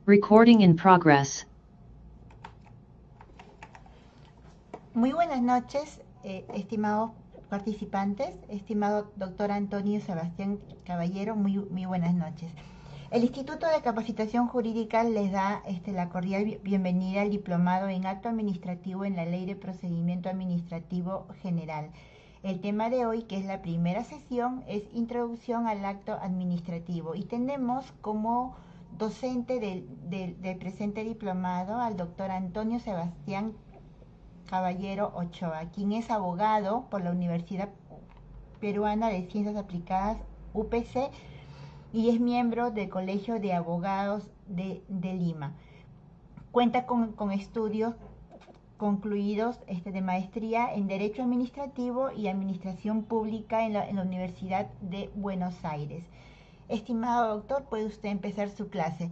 Recording in progress. Muy buenas noches, estimados participantes, estimado doctor Antonio Sebastián Caballero, muy buenas noches. El Instituto de Capacitación Jurídica les da la cordial bienvenida al diplomado en acto administrativo en la Ley de Procedimiento Administrativo General. El tema de hoy, que es la primera sesión, es Introducción al Acto Administrativo y tenemos como docente del presente diplomado al doctor Antonio Sebastián Caballero Ochoa, quien es abogado por la Universidad Peruana de Ciencias Aplicadas, UPC, y es miembro del Colegio de Abogados de Lima. Cuenta con estudios concluidos de maestría en Derecho Administrativo y Administración Pública en la Universidad de Buenos Aires. Estimado doctor, puede usted empezar su clase.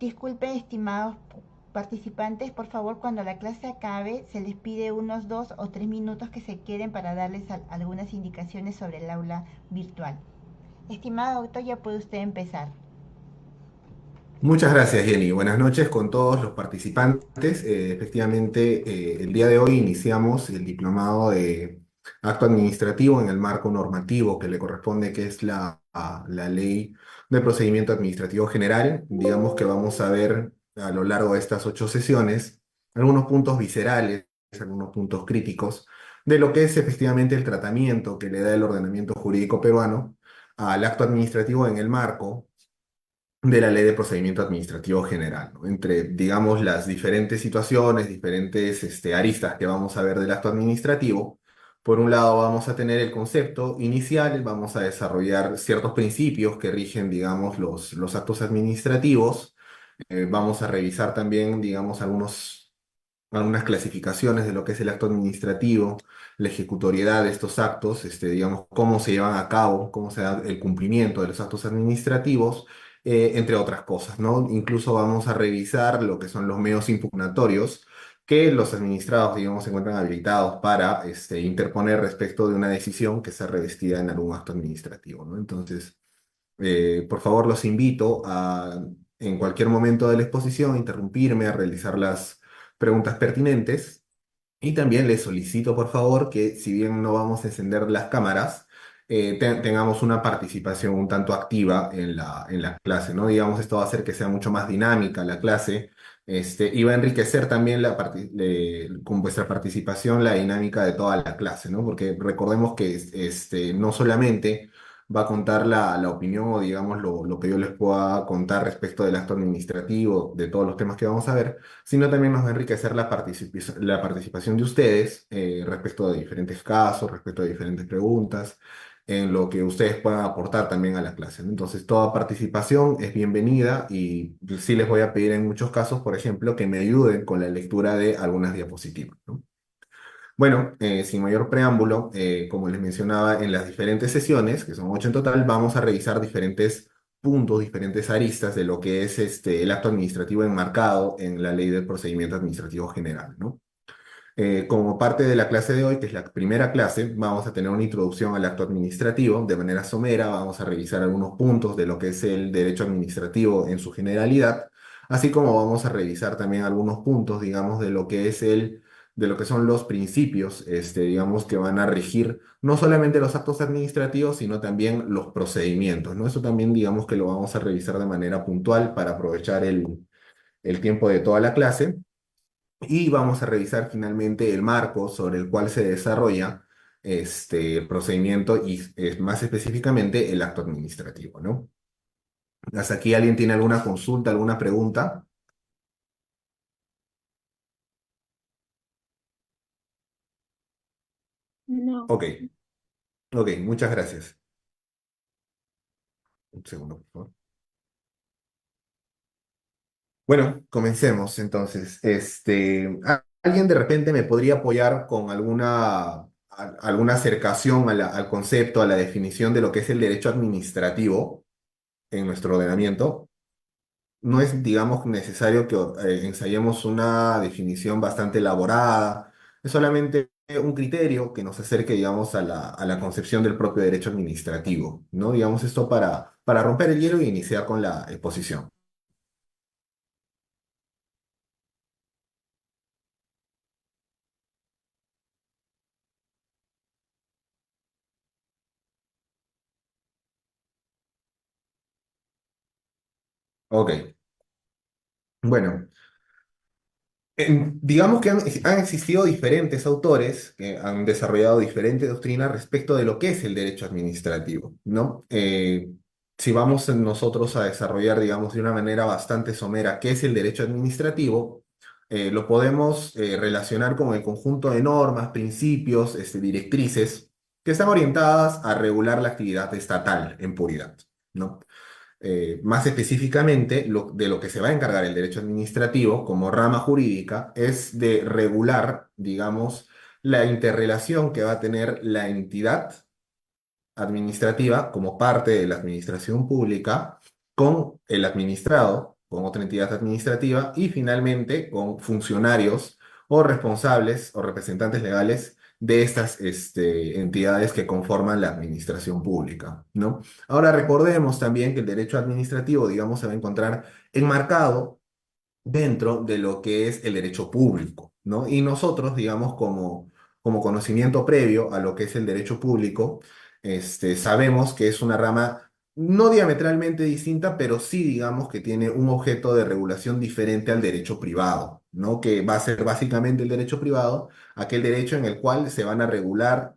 Disculpen, estimados participantes, por favor, cuando la clase acabe, se les pide unos 2 o 3 minutos que se queden para darles algunas indicaciones sobre el aula virtual. Estimado doctor, ya puede usted empezar. Muchas gracias, Jenny. Buenas noches con todos los participantes. Efectivamente, el día de hoy iniciamos el diplomado de acto administrativo en el marco normativo que le corresponde, que es la Ley de Procedimiento Administrativo General. Digamos que vamos a ver a lo largo de estas 8 sesiones algunos puntos viscerales, algunos puntos críticos de lo que es efectivamente el tratamiento que le da el ordenamiento jurídico peruano al acto administrativo en el marco de la Ley de Procedimiento Administrativo General, ¿no? Entre, digamos, las diferentes situaciones, diferentes aristas que vamos a ver del acto administrativo. Por un lado, vamos a tener el concepto inicial, vamos a desarrollar ciertos principios que rigen, digamos, los actos administrativos. Vamos a revisar también, digamos, algunas clasificaciones de lo que es el acto administrativo, la ejecutoriedad de estos actos, digamos, cómo se llevan a cabo, cómo se da el cumplimiento de los actos administrativos, entre otras cosas, ¿no? Incluso vamos a revisar lo que son los medios impugnatorios que los administrados, digamos, se encuentran habilitados para interponer respecto de una decisión que sea revestida en algún acto administrativo, ¿no? Entonces, por favor, los invito a, en cualquier momento de la exposición, interrumpirme, a realizar las preguntas pertinentes. Y también les solicito, por favor, que si bien no vamos a encender las cámaras, tengamos una participación un tanto activa en la clase, ¿no? Digamos, esto va a hacer que sea mucho más dinámica la clase, y va a enriquecer también con vuestra participación la dinámica de toda la clase, ¿no? Porque recordemos que no solamente va a contar la opinión o, digamos, lo que yo les pueda contar respecto del acto administrativo, de todos los temas que vamos a ver, sino también nos va a enriquecer la participación de ustedes respecto de diferentes casos, respecto de diferentes preguntas, en lo que ustedes puedan aportar también a la clase, ¿no? Entonces, toda participación es bienvenida y sí les voy a pedir en muchos casos, por ejemplo, que me ayuden con la lectura de algunas diapositivas, ¿no? Bueno, sin mayor preámbulo, como les mencionaba en las diferentes sesiones, que son 8 en total, vamos a revisar diferentes puntos, diferentes aristas de lo que es el acto administrativo enmarcado en la Ley del Procedimiento Administrativo General, ¿no? Como parte de la clase de hoy, que es la primera clase, vamos a tener una introducción al acto administrativo de manera somera, vamos a revisar algunos puntos de lo que es el derecho administrativo en su generalidad, así como vamos a revisar también algunos puntos, digamos, de lo que son los principios, digamos, que van a regir no solamente los actos administrativos, sino también los procedimientos, ¿no? Eso también, digamos, que lo vamos a revisar de manera puntual para aprovechar el tiempo de toda la clase. Y vamos a revisar finalmente el marco sobre el cual se desarrolla el procedimiento y más específicamente el acto administrativo, ¿no? ¿Hasta aquí alguien tiene alguna consulta, alguna pregunta? No. Ok, ok, muchas gracias. Un segundo, por favor. Bueno, comencemos entonces. ¿Alguien de repente me podría apoyar con alguna acercación al concepto, a la definición de lo que es el derecho administrativo en nuestro ordenamiento? No es, digamos, necesario que ensayemos una definición bastante elaborada, es solamente un criterio que nos acerque, digamos, a la concepción del propio derecho administrativo, ¿no? Digamos esto para romper el hielo e iniciar con la exposición. Ok, bueno. Digamos que han existido diferentes autores que han desarrollado diferentes doctrinas respecto de lo que es el derecho administrativo, ¿no? Si vamos nosotros a desarrollar, digamos, de una manera bastante somera qué es el derecho administrativo, lo podemos relacionar con el conjunto de normas, principios, directrices que están orientadas a regular la actividad estatal en puridad, ¿no? Más específicamente, de lo que se va a encargar el derecho administrativo como rama jurídica es de regular, digamos, la interrelación que va a tener la entidad administrativa como parte de la administración pública con el administrado, con otra entidad administrativa y finalmente con funcionarios o responsables o representantes legales de estas entidades que conforman la administración pública, ¿no? Ahora recordemos también que el derecho administrativo, digamos, se va a encontrar enmarcado dentro de lo que es el derecho público, ¿no? Y nosotros, digamos, como conocimiento previo a lo que es el derecho público, sabemos que es una rama no diametralmente distinta, pero sí, digamos, que tiene un objeto de regulación diferente al derecho privado, ¿no? Que va a ser básicamente el derecho privado, aquel derecho en el cual se van a regular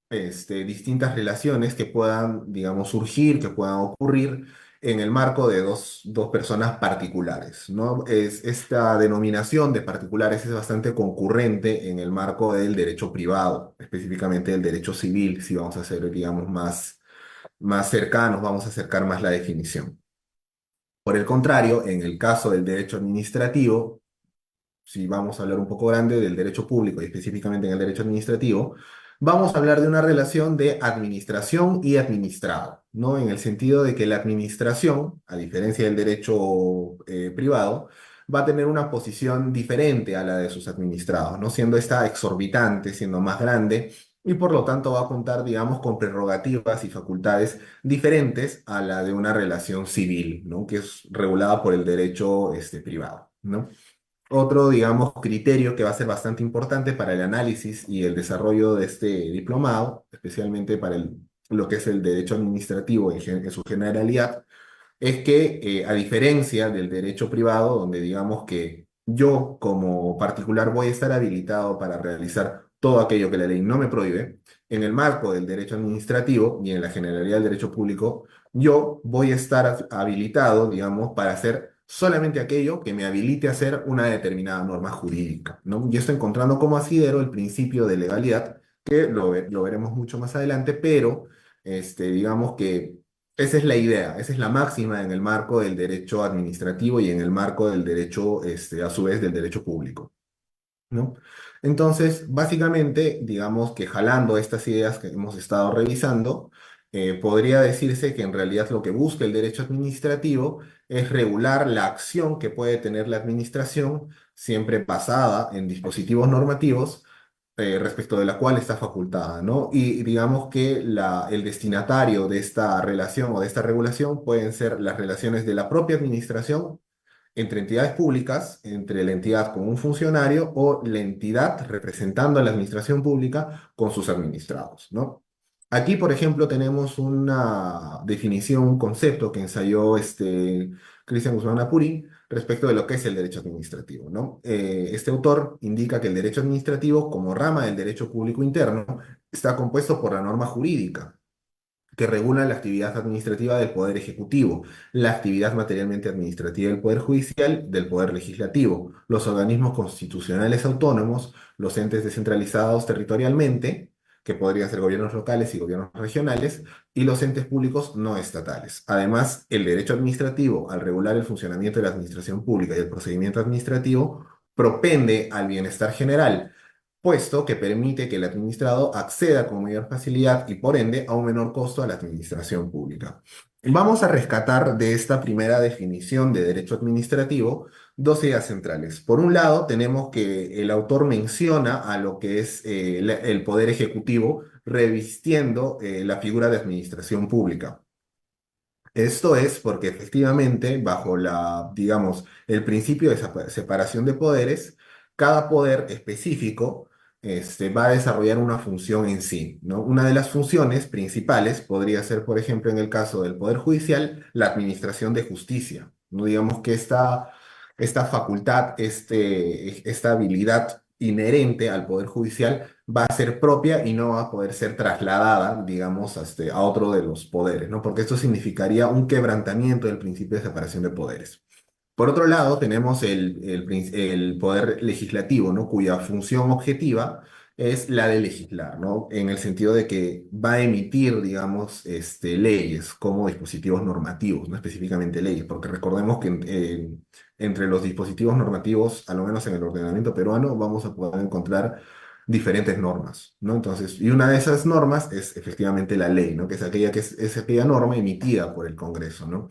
distintas relaciones que puedan, digamos, surgir, que puedan ocurrir en el marco de dos personas particulares, ¿no? Esta denominación de particulares es bastante concurrente en el marco del derecho privado, específicamente del derecho civil, si vamos a ser, digamos, más cercanos, vamos a acercar más la definición. Por el contrario, en el caso del derecho administrativo, si vamos a hablar un poco grande del derecho público y específicamente en el derecho administrativo, vamos a hablar de una relación de administración y administrado, ¿no? En el sentido de que la administración, a diferencia del derecho privado, va a tener una posición diferente a la de sus administrados, ¿no? Siendo esta exorbitante, siendo más grande. Y por lo tanto va a contar, digamos, con prerrogativas y facultades diferentes a la de una relación civil, ¿no? Que es regulada por el derecho privado, ¿no? Otro, digamos, criterio que va a ser bastante importante para el análisis y el desarrollo de este diplomado, especialmente para lo que es el derecho administrativo en su generalidad, es que a diferencia del derecho privado, donde digamos que yo como particular voy a estar habilitado para realizar todo aquello que la ley no me prohíbe, en el marco del derecho administrativo y en la generalidad del derecho público, yo voy a estar habilitado, digamos, para hacer solamente aquello que me habilite a hacer una determinada norma jurídica, ¿no? Y esto encontrando como asidero el principio de legalidad, que lo veremos mucho más adelante, pero digamos que esa es la idea, esa es la máxima en el marco del derecho administrativo y en el marco del derecho, a su vez, del derecho público, ¿no? Entonces, básicamente, digamos que jalando estas ideas que hemos estado revisando, podría decirse que en realidad lo que busca el derecho administrativo es regular la acción que puede tener la administración, siempre basada en dispositivos normativos respecto de la cual está facultada, ¿no? Y digamos que el destinatario de esta relación o de esta regulación pueden ser las relaciones de la propia administración entre entidades públicas, entre la entidad con un funcionario o la entidad representando a la administración pública con sus administrados, ¿no? Aquí, por ejemplo, tenemos una definición, un concepto que ensayó Cristian Guzmán Apuri respecto de lo que es el derecho administrativo, ¿no? Este autor indica que el derecho administrativo, como rama del derecho público interno, está compuesto por la norma jurídica que regula la actividad administrativa del Poder Ejecutivo, la actividad materialmente administrativa del Poder Judicial, del Poder Legislativo, los organismos constitucionales autónomos, los entes descentralizados territorialmente, que podrían ser gobiernos locales y gobiernos regionales, y los entes públicos no estatales. Además, el derecho administrativo, al regular el funcionamiento de la administración pública y el procedimiento administrativo, propende al bienestar general puesto que permite que el administrado acceda con mayor facilidad y por ende a un menor costo a la administración pública. Vamos a rescatar de esta primera definición de derecho administrativo dos ideas centrales. Por un lado, tenemos que el autor menciona a lo que es el poder ejecutivo revistiendo la figura de administración pública. Esto es porque efectivamente, bajo digamos, el principio de separación de poderes, cada poder específico va a desarrollar una función en sí, ¿no? Una de las funciones principales podría ser, por ejemplo, en el caso del Poder Judicial, la administración de justicia. No digamos que esta facultad, esta habilidad inherente al Poder Judicial va a ser propia y no va a poder ser trasladada, digamos, a otro de los poderes, ¿no? Porque esto significaría un quebrantamiento del principio de separación de poderes. Por otro lado, tenemos el poder legislativo, ¿no? Cuya función objetiva es la de legislar, ¿no? En el sentido de que va a emitir, digamos, leyes como dispositivos normativos, no específicamente leyes, porque recordemos que entre los dispositivos normativos, a lo menos en el ordenamiento peruano, vamos a poder encontrar diferentes normas, ¿no? Entonces, y una de esas normas es efectivamente la ley, ¿no? Que es aquella, es aquella norma emitida por el Congreso, ¿no?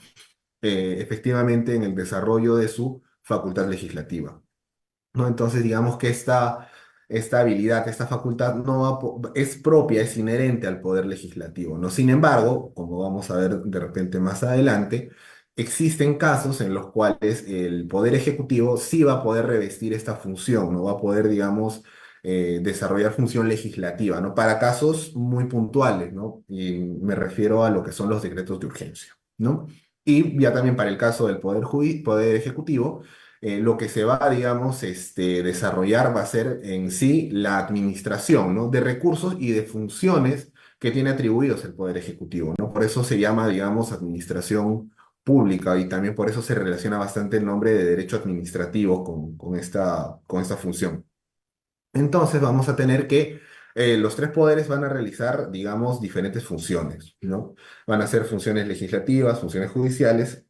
Efectivamente en el desarrollo de su facultad legislativa, ¿no? Entonces, digamos que esta habilidad, esta facultad no es propia, es inherente al poder legislativo, ¿no? Sin embargo, como vamos a ver de repente más adelante, existen casos en los cuales el poder ejecutivo sí va a poder revestir esta función, no va a poder, digamos, desarrollar función legislativa, ¿no? Para casos muy puntuales, ¿no? Y me refiero a lo que son los decretos de urgencia, ¿no? Y ya también para el caso del poder ejecutivo, lo que se va a, digamos, desarrollar va a ser en sí la administración, ¿no? De recursos y de funciones que tiene atribuidos el Poder Ejecutivo, ¿no? Por eso se llama, digamos, administración pública y también por eso se relaciona bastante el nombre de derecho administrativo con esta función. Entonces vamos a tener que los tres poderes van a realizar, digamos, diferentes funciones, ¿no? Van a ser funciones legislativas, funciones judiciales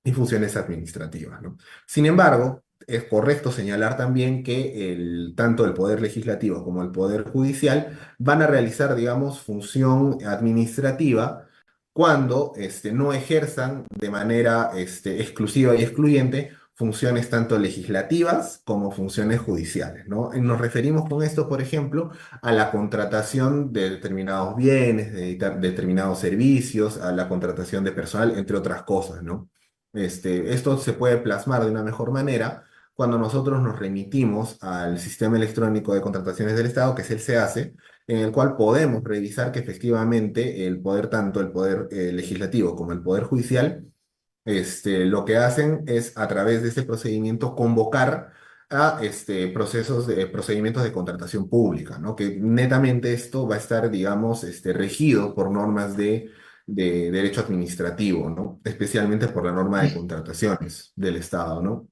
y funciones administrativas, ¿no? Sin embargo, es correcto señalar también que tanto el Poder Legislativo como el Poder Judicial van a realizar, digamos, función administrativa cuando no ejerzan de manera exclusiva y excluyente funciones tanto legislativas como funciones judiciales, ¿no? Y nos referimos con esto, por ejemplo, a la contratación de determinados bienes, de determinados servicios, a la contratación de personal, entre otras cosas, ¿no? Esto se puede plasmar de una mejor manera cuando nosotros nos remitimos al sistema electrónico de contrataciones del Estado, que es el SEACE, en el cual podemos revisar que efectivamente el poder, tanto el poder legislativo como el poder judicial, lo que hacen es a través de este procedimiento convocar a procedimientos de contratación pública, ¿no? Que netamente esto va a estar, digamos, regido por normas de derecho administrativo, ¿no? Especialmente por la norma de contrataciones del Estado, ¿no?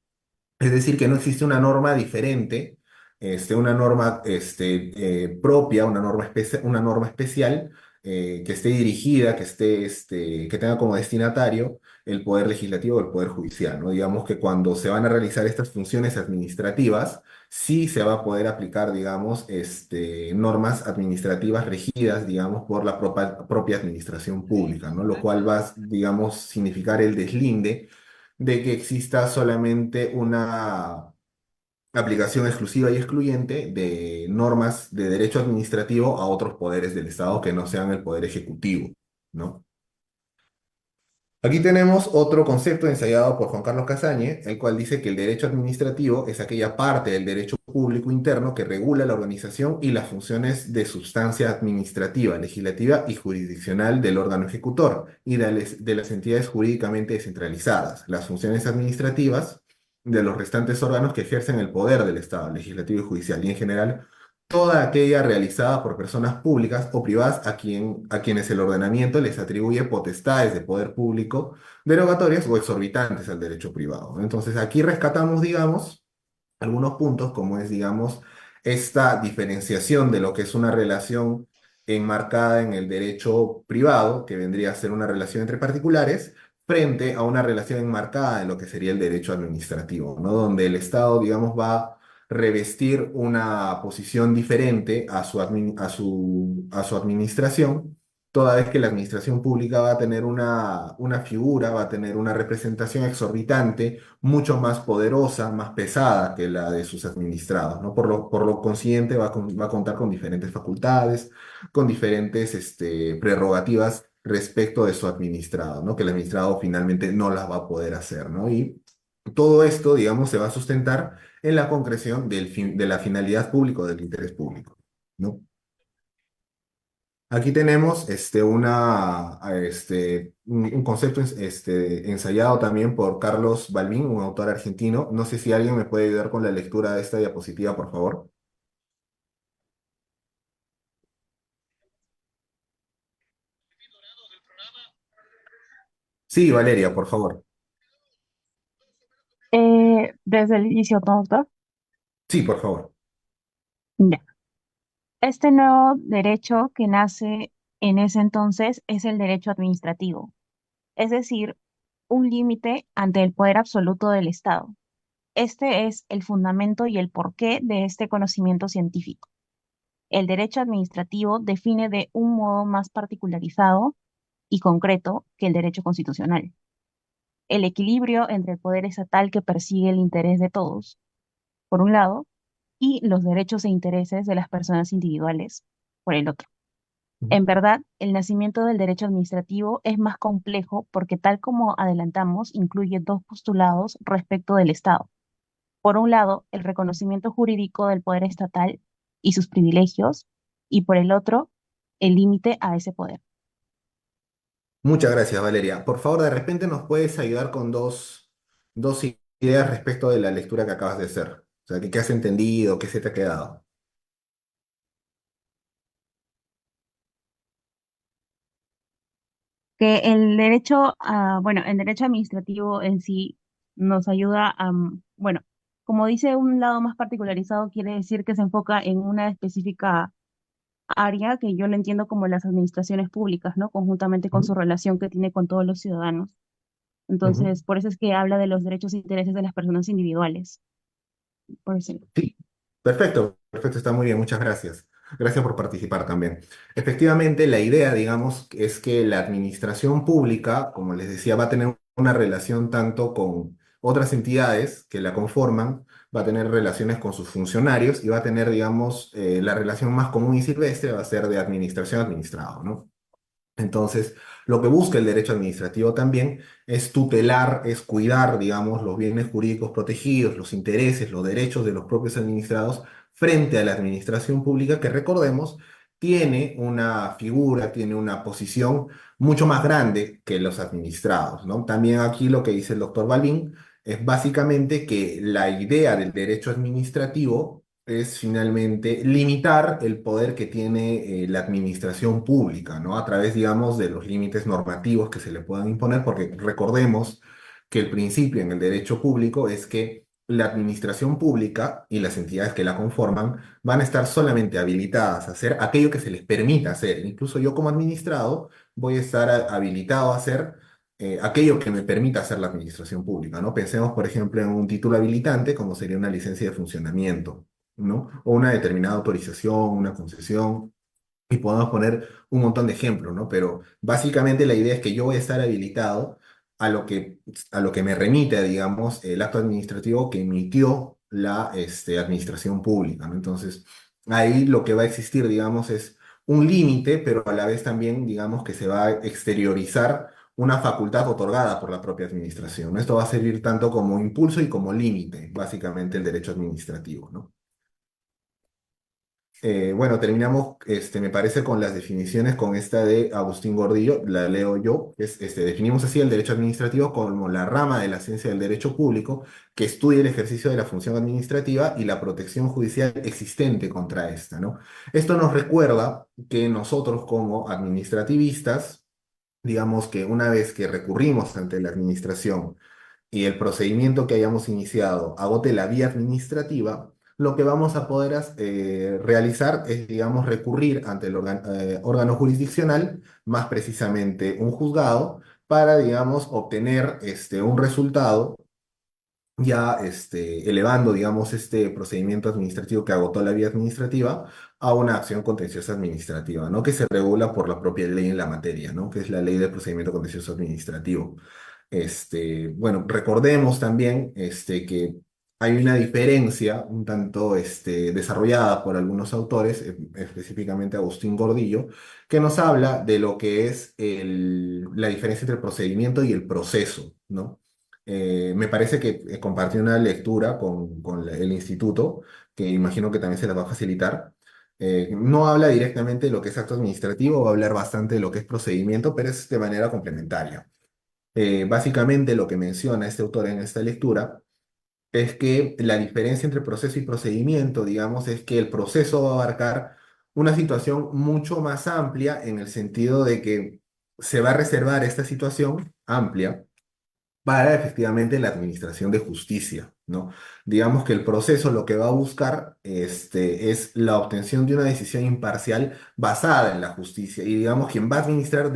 Es decir, que no existe una norma diferente, una norma propia, una norma especial que esté dirigida, que tenga como destinatario el Poder Legislativo o el Poder Judicial, ¿no? Digamos que cuando se van a realizar estas funciones administrativas, sí se va a poder aplicar, digamos, normas administrativas regidas, digamos, por la propia administración pública, ¿no? Lo cual va, digamos, significar el deslinde de que exista solamente una aplicación exclusiva y excluyente de normas de derecho administrativo a otros poderes del Estado que no sean el poder ejecutivo, ¿no? Aquí tenemos otro concepto ensayado por Juan Carlos Casañe, el cual dice que el derecho administrativo es aquella parte del derecho público interno que regula la organización y las funciones de sustancia administrativa, legislativa y jurisdiccional del órgano ejecutor y de las entidades jurídicamente descentralizadas, las funciones administrativas de los restantes órganos que ejercen el poder del Estado, legislativo y judicial, y en general toda aquella realizada por personas públicas o privadas a quienes el ordenamiento les atribuye potestades de poder público derogatorias o exorbitantes al derecho privado. Entonces, aquí rescatamos, digamos, algunos puntos, como es, digamos, esta diferenciación de lo que es una relación enmarcada en el derecho privado, que vendría a ser una relación entre particulares, frente a una relación enmarcada en lo que sería el derecho administrativo, ¿no? Donde el Estado, digamos, va a revestir una posición diferente a su administración, toda vez que la administración pública va a tener una figura, va a tener una representación exorbitante mucho más poderosa, más pesada que la de sus administrados, ¿no? Por lo consiguiente va a contar con diferentes facultades, con diferentes prerrogativas respecto de su administrado, ¿no? Que el administrado finalmente no las va a poder hacer, ¿no? Y todo esto, digamos, se va a sustentar en la concreción de la finalidad pública o del interés público, ¿no? Aquí tenemos un concepto ensayado también por Carlos Balbín, un autor argentino. No sé si alguien me puede ayudar con la lectura de esta diapositiva, por favor. Sí, Valeria, por favor. Desde el inicio, ¿no, doctor? Sí, por favor. Ya. Este nuevo derecho que nace en ese entonces es el derecho administrativo, es decir, un límite ante el poder absoluto del Estado. Este es el fundamento y el porqué de este conocimiento científico. El derecho administrativo define de un modo más particularizado y concreto que el derecho constitucional el equilibrio entre el poder estatal que persigue el interés de todos, por un lado, y los derechos e intereses de las personas individuales, por el otro. Ujú. En verdad, el nacimiento del derecho administrativo es más complejo porque, tal como adelantamos, incluye dos postulados respecto del Estado. Por un lado, el reconocimiento jurídico del poder estatal y sus privilegios, y por el otro, el límite a ese poder. Muchas gracias, Valeria. Por favor, de repente nos puedes ayudar con dos ideas respecto de la lectura que acabas de hacer. O sea, ¿qué has entendido? ¿Qué se te ha quedado? Que el derecho bueno, el derecho administrativo en sí nos ayuda a, bueno, como dice un lado más particularizado, quiere decir que se enfoca en una específica área que yo lo entiendo como las administraciones públicas, ¿no? Conjuntamente con Ujú, su relación que tiene con todos los ciudadanos. ujú. Entonces, por eso es que habla de los derechos e intereses de las personas individuales. Por eso. Sí, perfecto, perfecto, está muy bien, muchas gracias. Gracias por participar también. Efectivamente, la idea, digamos, es que la administración pública, como les decía, va a tener una relación tanto con otras entidades que la conforman, va a tener relaciones con sus funcionarios y va a tener, digamos, la relación más común y silvestre va a ser de administración a administrado, ¿no? Entonces, lo que busca el derecho administrativo también es tutelar, es cuidar, digamos, los bienes jurídicos protegidos, los intereses, los derechos de los propios administrados frente a la administración pública, que recordemos, tiene una figura, tiene una posición mucho más grande que los administrados, ¿no? También aquí lo que dice el doctor Balín es básicamente que la idea del derecho administrativo es finalmente limitar el poder que tiene la administración pública, ¿no? A través, digamos, de los límites normativos que se le puedan imponer, porque recordemos que el principio en el derecho público es que la administración pública y las entidades que la conforman van a estar solamente habilitadas a hacer aquello que se les permita hacer. Incluso yo como administrado voy a estar habilitado a hacer aquello que me permita hacer la administración pública, ¿no? Pensemos, por ejemplo, en un título habilitante, como sería una licencia de funcionamiento, ¿no? O una determinada autorización, una concesión, y podemos poner un montón de ejemplos, ¿no? Pero básicamente la idea es que yo voy a estar habilitado a a lo que me remite, digamos, el acto administrativo que emitió la administración pública, ¿no? Entonces, ahí lo que va a existir, digamos, es un límite, pero a la vez también, digamos, que se va a exteriorizar una facultad otorgada por la propia administración, ¿no? Esto va a servir tanto como impulso y como límite, básicamente, el derecho administrativo, ¿no? Bueno, terminamos, me parece, con las definiciones con esta de Agustín Gordillo, la leo yo, definimos así el derecho administrativo como la rama de la ciencia del derecho público que estudia el ejercicio de la función administrativa y la protección judicial existente contra esta, ¿no? Esto nos recuerda que nosotros como administrativistas, digamos que una vez que recurrimos ante la administración, y el procedimiento que hayamos iniciado agote la vía administrativa, lo que vamos a poder realizar es, digamos, recurrir ante el órgano jurisdiccional, más precisamente un juzgado, para, digamos, obtener un resultado ya elevando, digamos, este procedimiento administrativo que agotó la vía administrativa a una acción contenciosa administrativa, ¿no? Que se regula por la propia ley en la materia, ¿no? Que es la ley del procedimiento contencioso administrativo. Bueno, recordemos también que hay una diferencia un tanto desarrollada por algunos autores, específicamente Agustín Gordillo, que nos habla de lo que es la diferencia entre el procedimiento y el proceso, ¿no? Me parece que compartí una lectura con el instituto, que imagino que también se la va a facilitar, No habla directamente de lo que es acto administrativo, va a hablar bastante de lo que es procedimiento, pero es de manera complementaria. Básicamente lo que menciona este autor en esta lectura es que la diferencia entre proceso y procedimiento, digamos, es que el proceso va a abarcar una situación mucho más amplia en el sentido de que se va a reservar esta situación amplia para efectivamente la administración de justicia, ¿no? Digamos que el proceso lo que va a buscar es la obtención de una decisión imparcial basada en la justicia y digamos quien va a administrar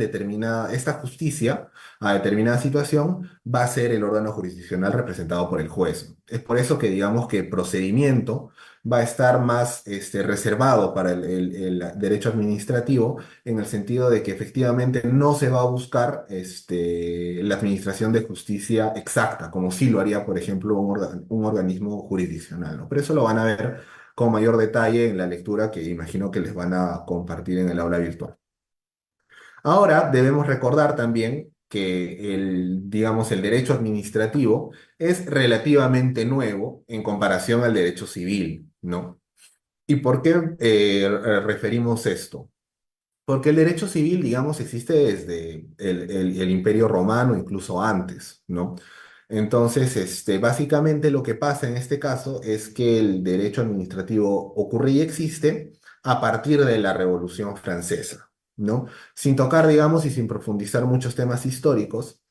esta justicia a determinada situación va a ser el órgano jurisdiccional representado por el juez. Es por eso que digamos que procedimiento va a estar más reservado para el derecho administrativo en el sentido de que efectivamente no se va a buscar la administración de justicia exacta, como sí lo haría, por ejemplo, un organismo jurisdiccional, ¿no? Pero eso lo van a ver con mayor detalle en la lectura que imagino que les van a compartir en el aula virtual. Ahora debemos recordar también que digamos, el derecho administrativo es relativamente nuevo en comparación al derecho civil, ¿no? ¿Y por qué referimos esto? Porque el derecho civil, digamos, existe desde el Imperio Romano, incluso antes, ¿no? Entonces, básicamente lo que pasa en este caso es que el derecho administrativo ocurre y existe a partir de la Revolución Francesa, ¿no? Sin tocar, digamos, y sin profundizar muchos temas históricos,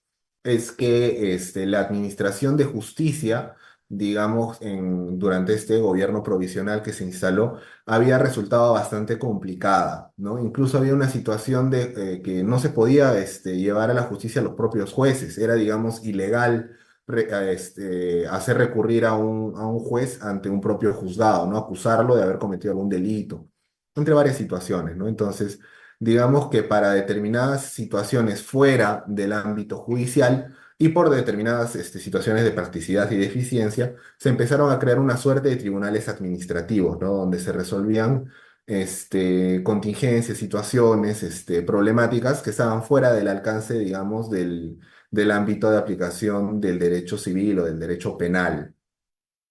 es que la administración de justicia, digamos, durante este gobierno provisional que se instaló, había resultado bastante complicada, ¿no? Incluso había una situación de que no se podía llevar a la justicia a los propios jueces, era, digamos, ilegal hacer recurrir a un juez ante un propio juzgado, ¿no? Acusarlo de haber cometido algún delito, entre varias situaciones, ¿no? Entonces, digamos que para determinadas situaciones fuera del ámbito judicial y por determinadas situaciones de practicidad y de eficiencia, se empezaron a crear una suerte de tribunales administrativos, ¿no? Donde se resolvían contingencias, situaciones, problemáticas que estaban fuera del alcance, digamos, del ámbito de aplicación del derecho civil o del derecho penal,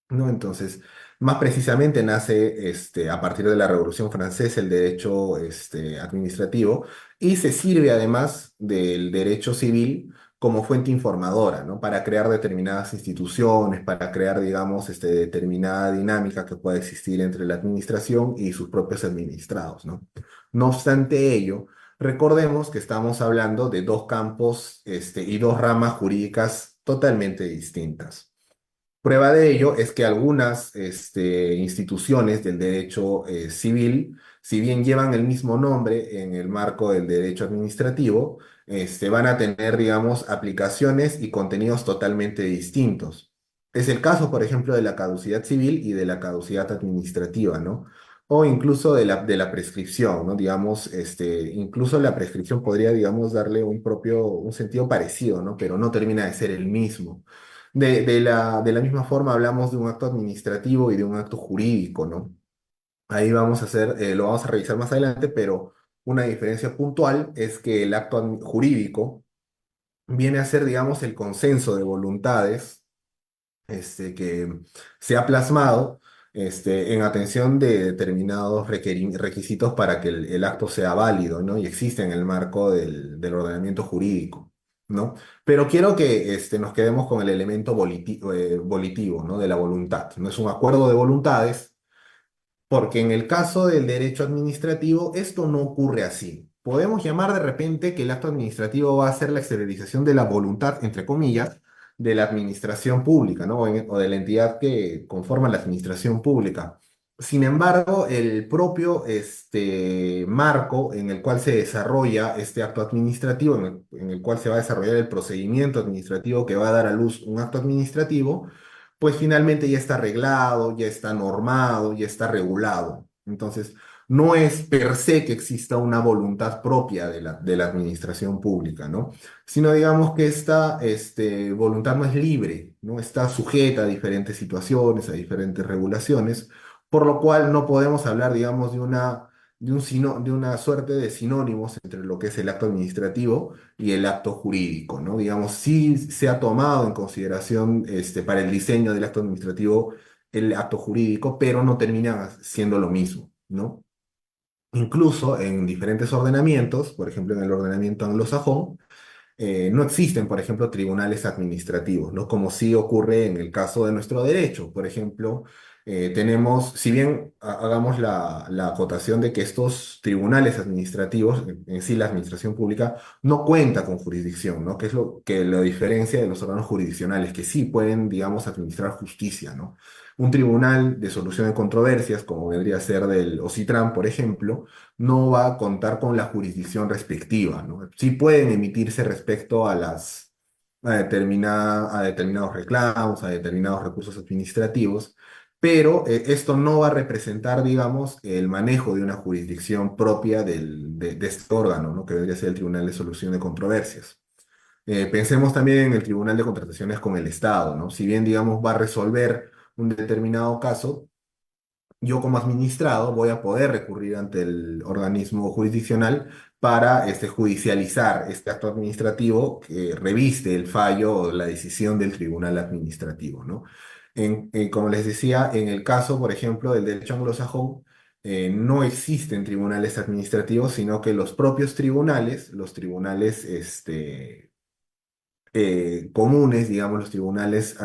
¿no? Entonces, más precisamente nace a partir de la Revolución Francesa el derecho administrativo y se sirve además del derecho civil como fuente informadora, ¿no? Para crear determinadas instituciones, para crear, digamos, determinada dinámica que pueda existir entre la administración y sus propios administrados, ¿no? No obstante ello, recordemos que estamos hablando de dos campos y dos ramas jurídicas totalmente distintas. Prueba de ello es que algunas instituciones del derecho civil, si bien llevan el mismo nombre en el marco del derecho administrativo, van a tener, digamos, aplicaciones y contenidos totalmente distintos. Es el caso, por ejemplo, de la caducidad civil y de la caducidad administrativa, ¿no? O incluso de la prescripción, ¿no? Digamos, incluso la prescripción podría, digamos, darle un sentido parecido, ¿no? Pero no termina de ser el mismo. De la misma forma hablamos de un acto administrativo y de un acto jurídico, ¿no? Ahí lo vamos a revisar más adelante, pero una diferencia puntual es que el acto jurídico viene a ser, digamos, el consenso de voluntades que se ha plasmado en atención de determinados requisitos para que el acto sea válido, ¿no? Y existe en el marco del ordenamiento jurídico, ¿no? Pero quiero que nos quedemos con el elemento volitivo, ¿no? De la voluntad. No es un acuerdo de voluntades, porque en el caso del derecho administrativo, esto no ocurre así. Podemos llamar de repente que el acto administrativo va a ser la exteriorización de la voluntad, entre comillas, de la administración pública, ¿no? O de la entidad que conforma la administración pública. Sin embargo, el propio marco en el cual se desarrolla este acto administrativo, en el cual se va a desarrollar el procedimiento administrativo que va a dar a luz un acto administrativo, pues finalmente ya está arreglado, ya está normado, ya está regulado. Entonces, no es per se que exista una voluntad propia de la administración pública, ¿no? Sino digamos que esta voluntad no es libre, ¿no? Está sujeta a diferentes situaciones, a diferentes regulaciones, por lo cual no podemos hablar, digamos, de una suerte de sinónimos entre lo que es el acto administrativo y el acto jurídico, ¿no? Digamos, sí se ha tomado en consideración para el diseño del acto administrativo el acto jurídico, pero no termina siendo lo mismo, ¿no? Incluso en diferentes ordenamientos, por ejemplo en el ordenamiento anglosajón, no existen, por ejemplo, tribunales administrativos, ¿no? Como sí ocurre en el caso de nuestro derecho. Por ejemplo, tenemos, si bien hagamos la acotación de que estos tribunales administrativos, en sí la administración pública, no cuenta con jurisdicción, ¿no? Que es lo que lo diferencia de los órganos jurisdiccionales, que sí pueden, digamos, administrar justicia, ¿no? Un tribunal de solución de controversias, como vendría a ser del OSITRAN, por ejemplo, no va a contar con la jurisdicción respectiva, ¿no? Sí pueden emitirse respecto a a determinados reclamos, a determinados recursos administrativos, pero esto no va a representar, digamos, el manejo de una jurisdicción propia de este órgano, ¿no? Que debería ser el Tribunal de Solución de Controversias. Pensemos también en el Tribunal de Contrataciones con el Estado, ¿no? Si bien, digamos, va a resolver un determinado caso, yo como administrado voy a poder recurrir ante el organismo jurisdiccional para judicializar este acto administrativo que reviste el fallo o la decisión del tribunal administrativo, ¿no? Como les decía, en el caso, por ejemplo, del derecho anglosajón, no existen tribunales administrativos, sino que los propios tribunales, los tribunales comunes, digamos, los tribunales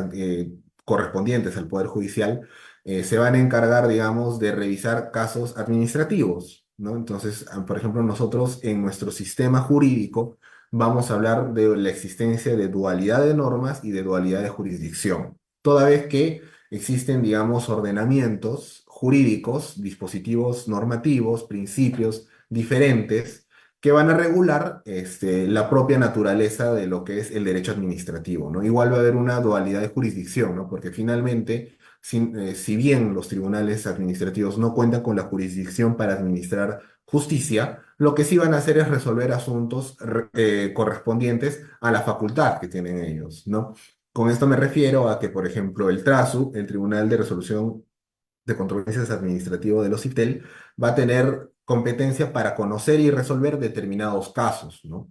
correspondientes al Poder Judicial, se van a encargar, digamos, de revisar casos administrativos, ¿no? Entonces, por ejemplo, nosotros en nuestro sistema jurídico vamos a hablar de la existencia de dualidad de normas y de dualidad de jurisdicción, toda vez que existen, digamos, ordenamientos jurídicos, dispositivos normativos, principios diferentes que van a regular la propia naturaleza de lo que es el derecho administrativo, ¿no? Igual va a haber una dualidad de jurisdicción, ¿no? Porque finalmente, si bien los tribunales administrativos no cuentan con la jurisdicción para administrar justicia, lo que sí van a hacer es resolver asuntos correspondientes a la facultad que tienen ellos, ¿no? Con esto me refiero a que, por ejemplo, el TRASU, el Tribunal de Resolución de Controversias Administrativo de los ITEL, va a tener competencia para conocer y resolver determinados casos, ¿no?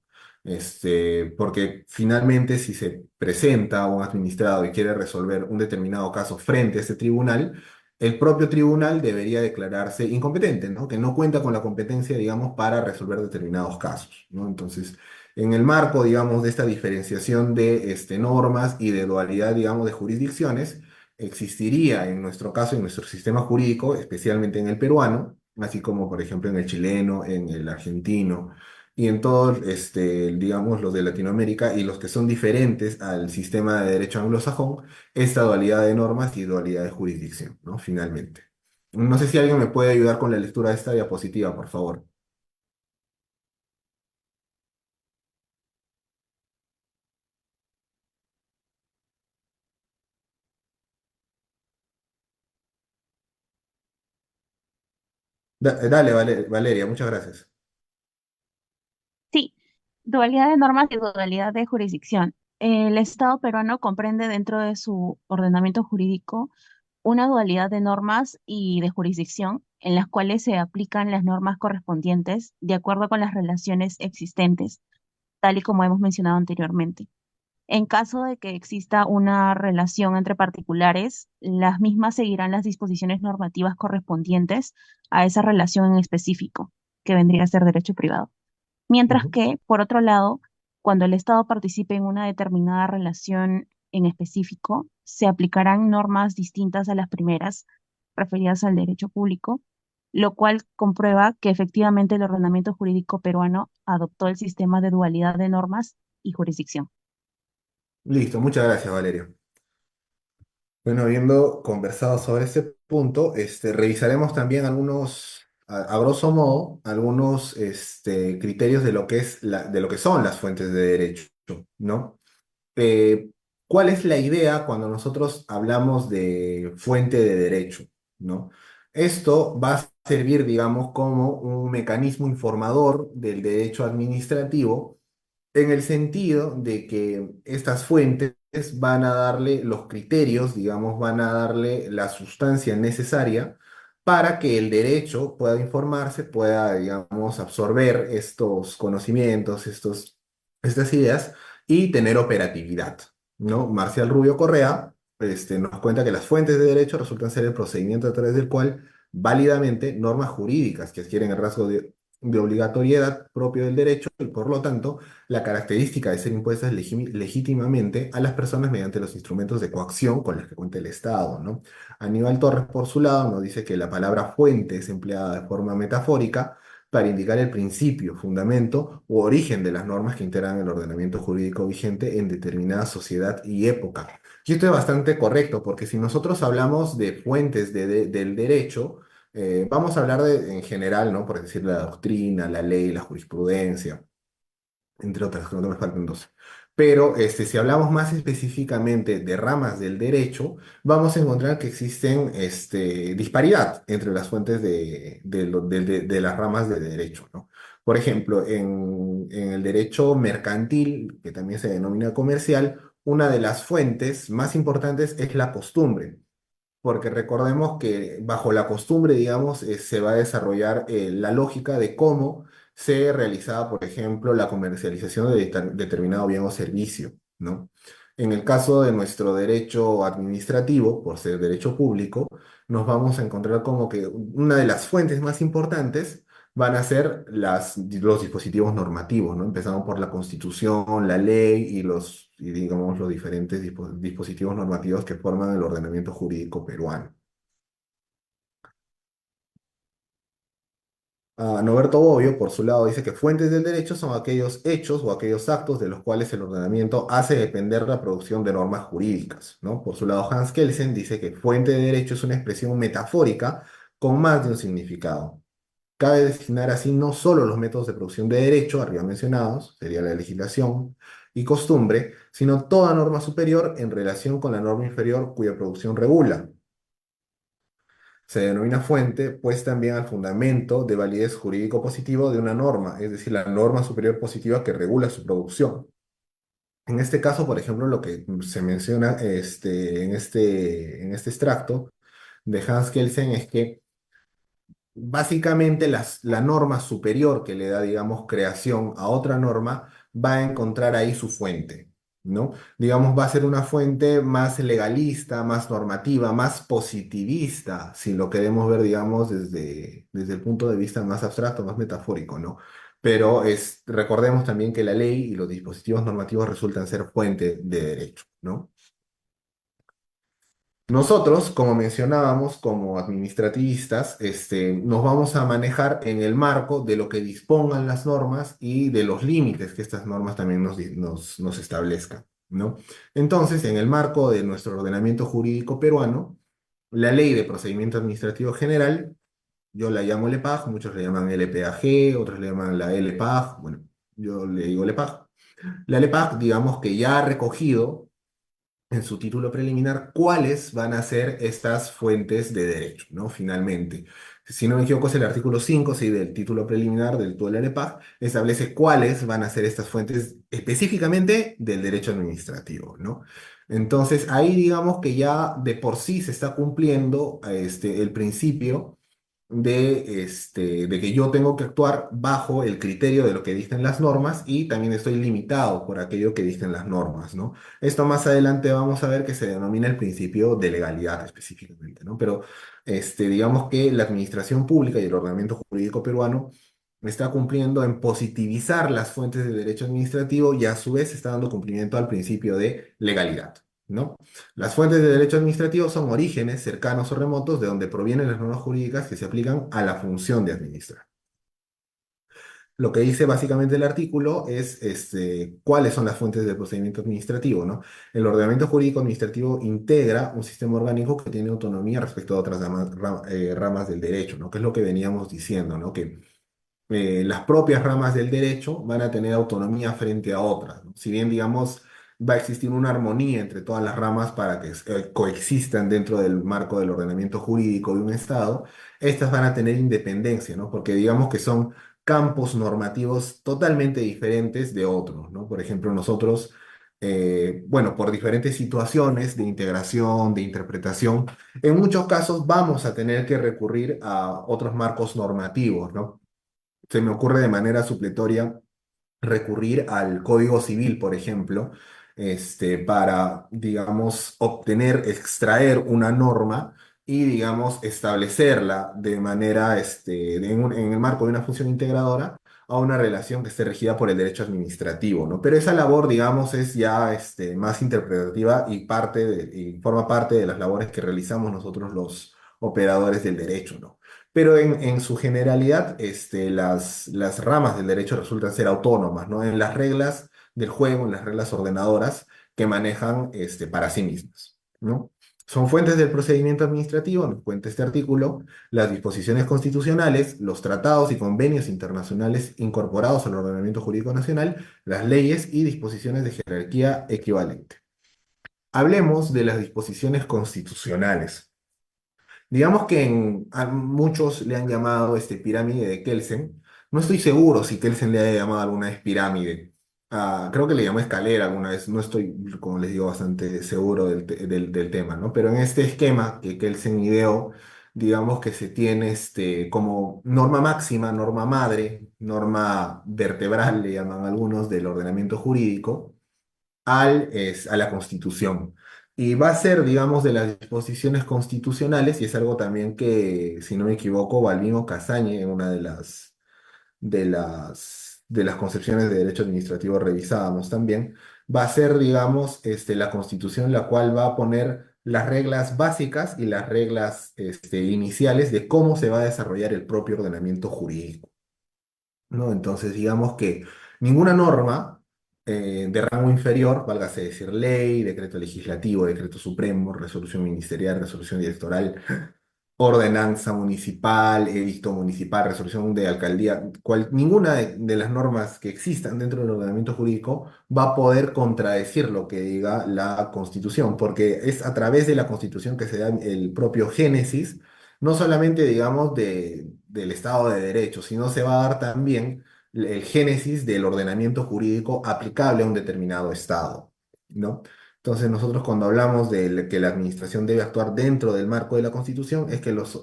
Porque finalmente si se presenta un administrado y quiere resolver un determinado caso frente a este tribunal, el propio tribunal debería declararse incompetente, ¿no? Que no cuenta con la competencia, digamos, para resolver determinados casos, ¿no? Entonces, en el marco, digamos, de esta diferenciación de normas y de dualidad, digamos, de jurisdicciones, existiría en nuestro caso, en nuestro sistema jurídico, especialmente en el peruano, así como por ejemplo en el chileno, en el argentino y en todos, digamos, los de Latinoamérica y los que son diferentes al sistema de derecho anglosajón, esta dualidad de normas y dualidad de jurisdicción, ¿no? Finalmente. No sé si alguien me puede ayudar con la lectura de esta diapositiva, por favor. Dale, Valeria, muchas gracias. Sí, dualidad de normas y dualidad de jurisdicción. El Estado peruano comprende dentro de su ordenamiento jurídico una dualidad de normas y de jurisdicción en las cuales se aplican las normas correspondientes de acuerdo con las relaciones existentes, tal y como hemos mencionado anteriormente. En caso de que exista una relación entre particulares, las mismas seguirán las disposiciones normativas correspondientes a esa relación en específico, que vendría a ser derecho privado. Mientras Ujú. que, por otro lado, cuando el Estado participe en una determinada relación en específico, se aplicarán normas distintas a las primeras, referidas al derecho público, lo cual comprueba que efectivamente el ordenamiento jurídico peruano adoptó el sistema de dualidad de normas y jurisdicción. Listo, muchas gracias, Valeria. Bueno, habiendo conversado sobre este punto, revisaremos también a grosso modo, algunos criterios de lo que de lo que son las fuentes de derecho, ¿no? Eh, ¿Cuál es la idea cuando nosotros hablamos de fuente de derecho, ¿no? Esto va a servir, digamos, como un mecanismo informador del derecho administrativo en el sentido de que estas fuentes van a darle los criterios, digamos, van a darle la sustancia necesaria para que el derecho pueda informarse, pueda, digamos, absorber estos conocimientos, estas ideas y tener operatividad, ¿no? Marcial Rubio Correa, nos cuenta que las fuentes de derecho resultan ser el procedimiento a través del cual válidamente normas jurídicas que adquieren el rasgo de obligatoriedad propio del derecho y por lo tanto la característica de ser impuestas legítimamente a las personas mediante los instrumentos de coacción con los que cuenta el Estado, ¿no? Aníbal Torres, por su lado, nos dice que la palabra fuente es empleada de forma metafórica para indicar el principio, fundamento u origen de las normas que integran el ordenamiento jurídico vigente en determinada sociedad y época. Y esto es bastante correcto, porque si nosotros hablamos de fuentes del derecho, vamos a hablar en general, ¿no? Por decir la doctrina, la ley, la jurisprudencia entre otras, que no me faltan dos. Pero si hablamos más específicamente de ramas del derecho, vamos a encontrar que existen disparidad entre las fuentes de las ramas de derecho, ¿no? Por ejemplo, en el derecho mercantil, que también se denomina comercial, una de las fuentes más importantes es la costumbre porque recordemos que bajo la costumbre, digamos, se va a desarrollar la lógica de cómo se realizaba, por ejemplo, la comercialización de determinado bien o servicio, ¿no? En el caso de nuestro derecho administrativo, por ser derecho público, nos vamos a encontrar como que una de las fuentes más importantes van a ser los dispositivos normativos, ¿no? Empezamos por la Constitución, la ley y digamos, los diferentes dispositivos normativos que forman el ordenamiento jurídico peruano. Noberto Bobbio, por su lado, dice que fuentes del derecho son aquellos hechos o aquellos actos de los cuales el ordenamiento hace depender la producción de normas jurídicas, ¿no? Por su lado, Hans Kelsen dice que fuente de derecho es una expresión metafórica con más de un significado. Cabe designar así no solo los métodos de producción de derecho, arriba mencionados, sería la legislación y costumbre, sino toda norma superior en relación con la norma inferior cuya producción regula. Se denomina fuente, pues también al fundamento de validez jurídico positivo de una norma, es decir, la norma superior positiva que regula su producción. En este caso, por ejemplo, lo que se menciona en este extracto de Hans Kelsen es que básicamente la norma superior que le da, digamos, creación a otra norma va a encontrar ahí su fuente, ¿no? Digamos, va a ser una fuente más legalista, más normativa, más positivista, si lo queremos ver, digamos, desde el punto de vista más abstracto, más metafórico, ¿no? Pero recordemos también que la ley y los dispositivos normativos resultan ser fuente de derecho, ¿no? Nosotros, como mencionábamos, como administrativistas, nos vamos a manejar en el marco de lo que dispongan las normas y de los límites que estas normas también nos establezcan, ¿no? Entonces, en el marco de nuestro ordenamiento jurídico peruano, la Ley de Procedimiento Administrativo General, yo la llamo LEPAG, muchos le llaman LPAG, otros le llaman la LPAG, bueno, yo le digo LEPAG. La LEPAG, digamos que ya ha recogido en su título preliminar cuáles van a ser estas fuentes de derecho, ¿no? Finalmente. Si no me equivoco, es el artículo 5, sí, del título preliminar del TUEL AREPAC, establece cuáles van a ser estas fuentes específicamente del derecho administrativo, ¿no? Entonces, ahí digamos que ya de por sí se está cumpliendo el principio de que yo tengo que actuar bajo el criterio de lo que dicen las normas y también estoy limitado por aquello que dicen las normas, ¿no? Esto más adelante vamos a ver que se denomina el principio de legalidad específicamente, ¿no? Pero digamos que la administración pública y el ordenamiento jurídico peruano está cumpliendo en positivizar las fuentes de derecho administrativo y a su vez está dando cumplimiento al principio de legalidad, ¿no? Las fuentes de derecho administrativo son orígenes cercanos o remotos de donde provienen las normas jurídicas que se aplican a la función de administrar. Lo que dice básicamente el artículo es cuáles son las fuentes del procedimiento administrativo, ¿no? El ordenamiento jurídico administrativo integra un sistema orgánico que tiene autonomía respecto a otras ramas del derecho, ¿no? Que es lo que veníamos diciendo, ¿no? Que las propias ramas del derecho van a tener autonomía frente a otras, ¿no? Si bien, digamos, va a existir una armonía entre todas las ramas para que coexistan dentro del marco del ordenamiento jurídico de un Estado, estas van a tener independencia, ¿no? Porque digamos que son campos normativos totalmente diferentes de otros, ¿no? Por ejemplo, nosotros, bueno, por diferentes situaciones de integración, de interpretación, en muchos casos vamos a tener que recurrir a otros marcos normativos, ¿no? Se me ocurre de manera supletoria recurrir al Código Civil, por ejemplo, para, digamos, extraer una norma y, digamos, establecerla de manera, en el marco de una función integradora a una relación que esté regida por el derecho administrativo, ¿no? Pero esa labor, digamos, es ya, más interpretativa y y forma parte de las labores que realizamos nosotros los operadores del derecho, ¿no? Pero en su generalidad, las ramas del derecho resultan ser autónomas, ¿no? En las reglas del juego, en las reglas ordenadoras que manejan, para sí mismas, ¿no? Son fuentes del procedimiento administrativo, nos cuenta este artículo, las disposiciones constitucionales, los tratados y convenios internacionales incorporados al ordenamiento jurídico nacional, las leyes y disposiciones de jerarquía equivalente. Hablemos de las disposiciones constitucionales. Digamos que a muchos le han llamado, pirámide de Kelsen. No estoy seguro si Kelsen le haya llamado alguna vez pirámide. Creo que le llamó escalera alguna vez. No estoy, como les digo, bastante seguro del tema, ¿no? Pero en este esquema que Kelsen ideó, digamos que se tiene, como norma máxima, norma madre, norma vertebral, le llaman algunos, del ordenamiento jurídico a la Constitución. Y va a ser, digamos, de las disposiciones constitucionales, y es algo también que, si no me equivoco, Balbino Casañe, en una de las concepciones de derecho administrativo revisábamos también, va a ser, digamos, la Constitución la cual va a poner las reglas básicas y las reglas, iniciales de cómo se va a desarrollar el propio ordenamiento jurídico, ¿no? Entonces, digamos que ninguna norma de rango inferior, válgase decir ley, decreto legislativo, decreto supremo, resolución ministerial, resolución directoral, ordenanza municipal, edicto municipal, resolución de alcaldía, ninguna de las normas que existan dentro del ordenamiento jurídico va a poder contradecir lo que diga la Constitución, porque es a través de la Constitución que se da el propio génesis, no solamente, digamos, del Estado de Derecho, sino se va a dar también el génesis del ordenamiento jurídico aplicable a un determinado Estado, ¿no? Entonces, nosotros cuando hablamos de que la administración debe actuar dentro del marco de la Constitución, es que los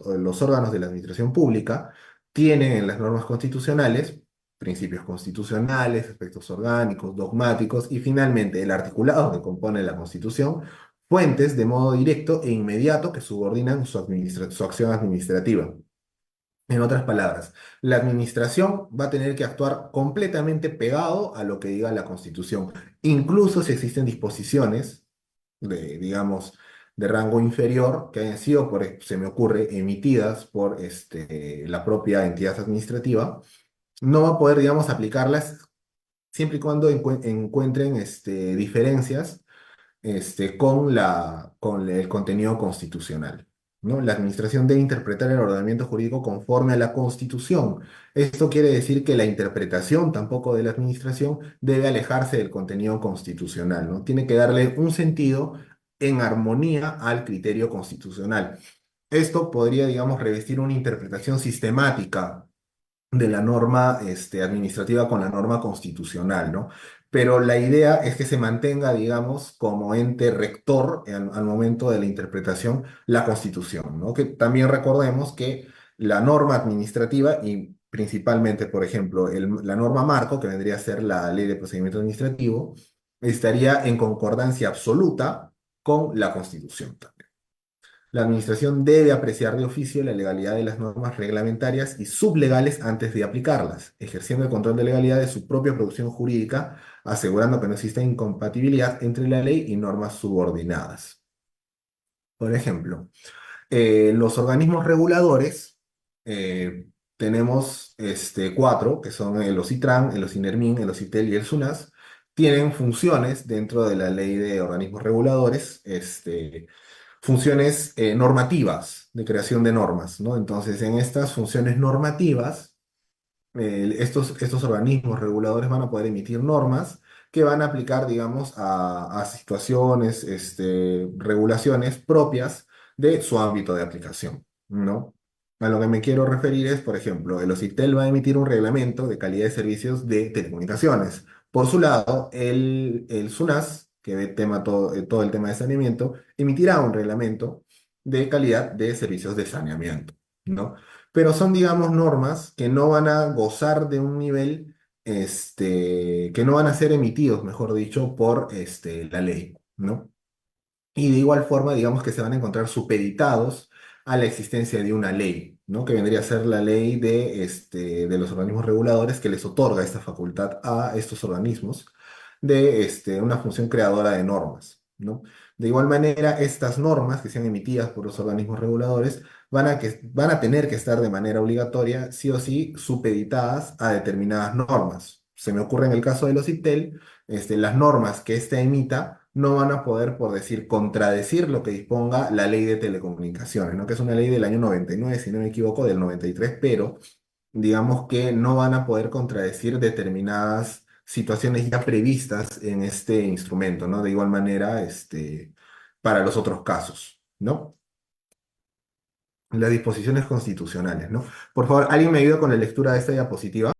órganos de la administración pública tienen en las normas constitucionales principios constitucionales, aspectos orgánicos, dogmáticos y finalmente el articulado que compone la Constitución, fuentes de modo directo e inmediato que subordinan su acción administrativa. En otras palabras, la administración va a tener que actuar completamente pegado a lo que diga la Constitución, incluso si existen disposiciones digamos, de rango inferior que hayan sido, se me ocurre, emitidas por, la propia entidad administrativa, no va a poder, digamos, aplicarlas siempre y cuando encuentren, diferencias, con el contenido constitucional, ¿no? La administración debe interpretar el ordenamiento jurídico conforme a la Constitución. Esto quiere decir que la interpretación tampoco de la administración debe alejarse del contenido constitucional, ¿no? Tiene que darle un sentido en armonía al criterio constitucional. Esto podría, digamos, revestir una interpretación sistemática de la norma, administrativa con la norma constitucional, ¿no? Pero la idea es que se mantenga, digamos, como ente rector al momento de la interpretación la Constitución, ¿no? Que también recordemos que la norma administrativa y principalmente, por ejemplo, la norma marco, que vendría a ser la Ley de Procedimiento Administrativo, estaría en concordancia absoluta con la Constitución. La Administración debe apreciar de oficio la legalidad de las normas reglamentarias y sublegales antes de aplicarlas, ejerciendo el control de legalidad de su propia producción jurídica, asegurando que no exista incompatibilidad entre la ley y normas subordinadas. Por ejemplo, los organismos reguladores, tenemos, cuatro, que son el OSITRAN, el OSINERMIN, el OSITEL y el SUNAS, tienen funciones dentro de la ley de organismos reguladores, funciones normativas, de creación de normas, ¿no? Entonces, en estas funciones normativas, estos organismos reguladores van a poder emitir normas que van a aplicar, digamos, a situaciones, regulaciones propias de su ámbito de aplicación, ¿no? A lo que me quiero referir es, por ejemplo, el OSITEL va a emitir un reglamento de calidad de servicios de telecomunicaciones. Por su lado, el SUNAS, que ve todo el tema de saneamiento, emitirá un reglamento de calidad de servicios de saneamiento, ¿no? Pero son, digamos, normas que no van a gozar de un nivel, que no van a ser emitidos, mejor dicho, por, la ley, ¿no? Y de igual forma, digamos que se van a encontrar supeditados a la existencia de una ley, ¿no? Que vendría a ser la ley de los organismos reguladores que les otorga esta facultad a estos organismos de una función creadora de normas, ¿no? De igual manera, estas normas que sean emitidas por los organismos reguladores van a tener que estar de manera obligatoria, sí o sí, supeditadas a determinadas normas. Se me ocurre en el caso de los IPTEL, las normas que éste emita no van a poder, por decir, contradecir lo que disponga la ley de telecomunicaciones, ¿no? Que es una ley del año 99, si no me equivoco, del 93, pero digamos que no van a poder contradecir determinadas situaciones ya previstas en este instrumento, ¿no? De igual manera, para los otros casos, ¿no? Las disposiciones constitucionales, ¿no? Por favor, ¿alguien me ayuda con la lectura de esta diapositiva?